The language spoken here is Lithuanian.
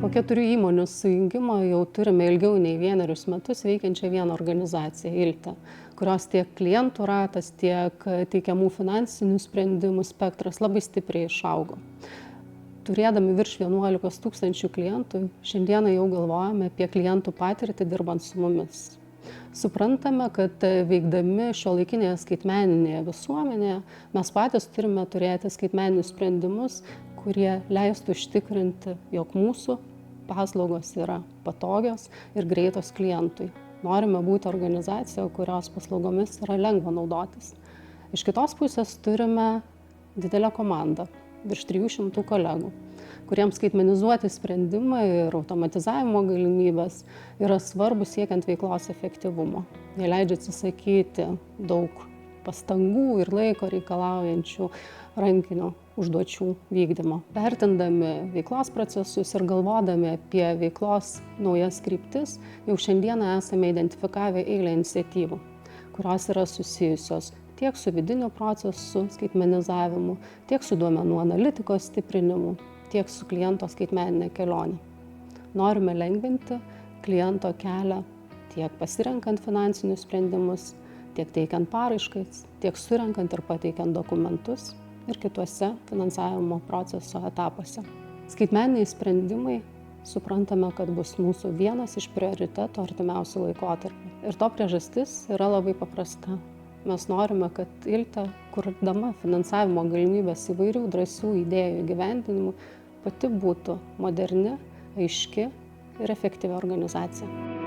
Po 4 įmonių sujungimo jau turime ilgiau nei 1 metus veikiančią vieną organizaciją Ilte, kurios tiek klientų ratas, tiek teikiamų finansinių sprendimų spektras labai stipriai išaugo. Turėdami virš 11 000 klientų, šiandieną jau galvojame apie klientų patirtį dirbant su mumis. Suprantame, kad veikdami šiuolaikinėje skaitmeninėje visuomenėje mes patys turime turėti skaitmeninius sprendimus, kurie leistų užtikrinti, jog mūsų paslaugos yra patogios ir greitos klientui. Norime būti organizacija, kurios paslaugomis yra lengva naudotis. Iš kitos pusės turime didelę komandą, virš 300 kolegų, kuriems skaitmenizuoti sprendimai ir automatizavimo galimybės yra svarbus siekiant veiklos efektyvumo. Jie leidžia atsisakyti daug pastangų ir laiko reikalaujančių rankinių užduočių vykdymo. Vertindami veiklos procesus ir galvodami apie veiklos naujas kryptis, jau šiandieną esame identifikavę eilę iniciatyvų, kurios yra susijusios tiek su vidiniu procesu skaitmenizavimu, tiek su duomenų analitikos stiprinimu, tiek su kliento skaitmeninė kelionė. Norime lengvinti kliento kelią tiek pasirenkant finansinius sprendimus, tiek teikiant paraiškas, tiek surenkant ir pateikiant dokumentus ir kituose finansavimo proceso etapuose. Skaitmeniniai sprendimai suprantame, kad bus mūsų vienas iš prioritetų artimiausių laikotarpių. Ir to priežastis yra labai paprasta. Mes norime, kad Ilte, kurdama finansavimo galimybės įvairių drąsių idėjų įgyvendinimų, pati būtų moderni, aiški ir efektyvi organizacija.